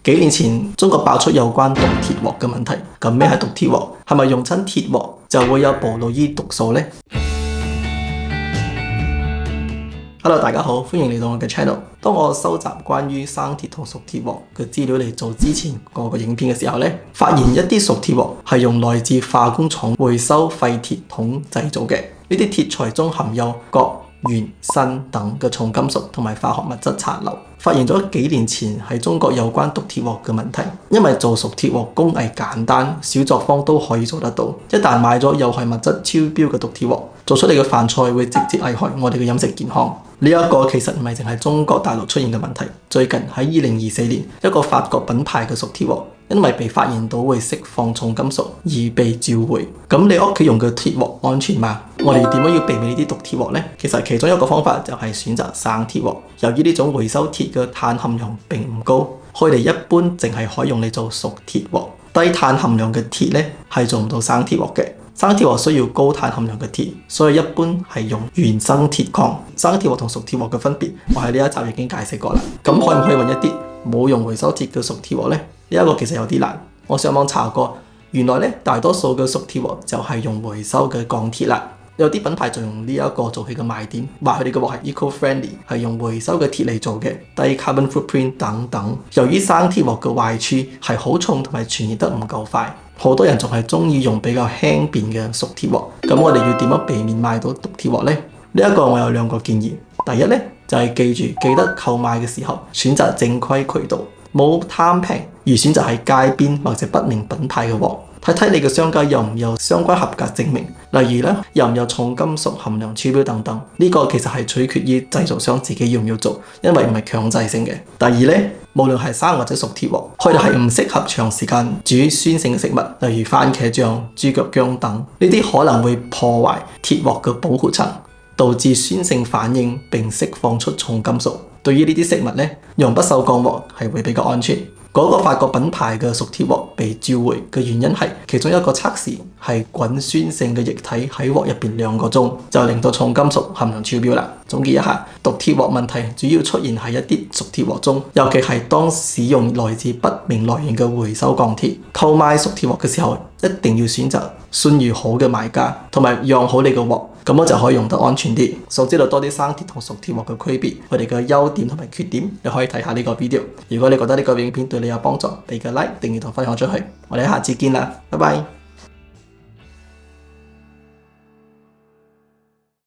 幾年前中國爆出有關毒鐵鑊嘅問題，咁咩係毒鐵鑊？係咪用親鐵鑊就會有暴露於毒素呢？ Hello， 大家好，歡迎嚟到我嘅 channel。當我收集關於生鐵同熟鐵鑊嘅資料嚟做之前嗰個影片嘅時候呢，發現一啲熟鐵鑊係用來自化工廠回收廢鐵桶製造嘅。呢啲鐵材中含有鉻、鉛、砷等嘅重金屬同埋化學物質殘留。發現咗幾年前喺中國有關毒鐵鑊嘅問題，因為做熟鐵鑊工藝簡單，小作坊都可以做得到。一旦買咗有害物質超標嘅毒鐵鑊，做出嚟嘅飯菜會直接危害我哋嘅飲食健康。呢一個其實唔係淨係中國大陸出現嘅問題。最近喺2024年，一個法國品牌嘅熟鐵鑊因為被發現到會釋放重金屬而被召回。咁你屋企用嘅鐵鑊安全嗎？我哋點樣要避免呢啲毒鐵鑊呢？其實其中一個方法就係選擇生鐵鑊。由於呢種回收鐵嘅碳含量並唔高，佢哋一般淨係可以用嚟做熟鐵鑊。低碳含量嘅鐵呢係做唔到生鐵鑊嘅。生鐵鑊需要高碳含量嘅鐵，所以一般係用原生鐵礦。生鐵鑊同熟鐵鑊嘅分別，我喺呢一集已經解釋過啦。咁可唔可以揾一啲冇用回收鐵嘅熟鐵鑊呢？呢一個其實有啲難。我上網查過，原來呢大多數嘅熟鐵鑊就係用回收嘅鋼鐵啦。有啲品牌就用呢一個做佢嘅賣點，話佢哋嘅鑊係 eco-friendly， 係用回收嘅鐵嚟做嘅，低 carbon footprint 等等。由於生鐵鑊嘅壞處係好重同埋傳熱得唔夠快，好多人仲係中意用比較輕便嘅熟鐵鑊。咁我哋要點樣避免買到毒鐵鑊呢？呢一個我有兩個建議。第一呢，就係記得購買嘅時候選擇正規渠道，冇貪平而選擇喺街邊或者不明品牌嘅鑊。睇睇你嘅商家有唔有相關合格證明，例如有唔有重金屬含量超標等等。呢個其實係取決於製造商自己要唔要做，因為唔係強制性嘅。第二呢，無論係生或者熟鐵鑊，佢哋係唔適合長時間煮酸性嘅食物，例如番茄醬、豬腳薑等。呢啲可能會破壞鐵鑊嘅保護層，導致酸性反應並釋放出重金屬。對於呢啲食物呢，用不鏽鋼鑊係會比較安全。嗰個法國品牌嘅熟鐵鑊被召回嘅原因係其中一個測試係滾酸性嘅液體喺鑊入邊2個鐘，就令到重金屬含量超標啦。總結一下，毒鐵鑊問題主要出現喺一啲熟鐵鑊中，尤其係當使用來自不明來源嘅回收鋼鐵。購買熟鐵鑊嘅時候，一定要選擇信譽好嘅買家，同埋養好你個鑊，咁我就可以用得安全啲。想知道多啲生鐵同熟鐵鑊嘅區別，佢哋嘅優點同埋缺點，你可以睇下呢個 video。如果你覺得呢個影片對你有幫助，俾個 like、訂閱同分享出去。我哋下次見啦，拜拜。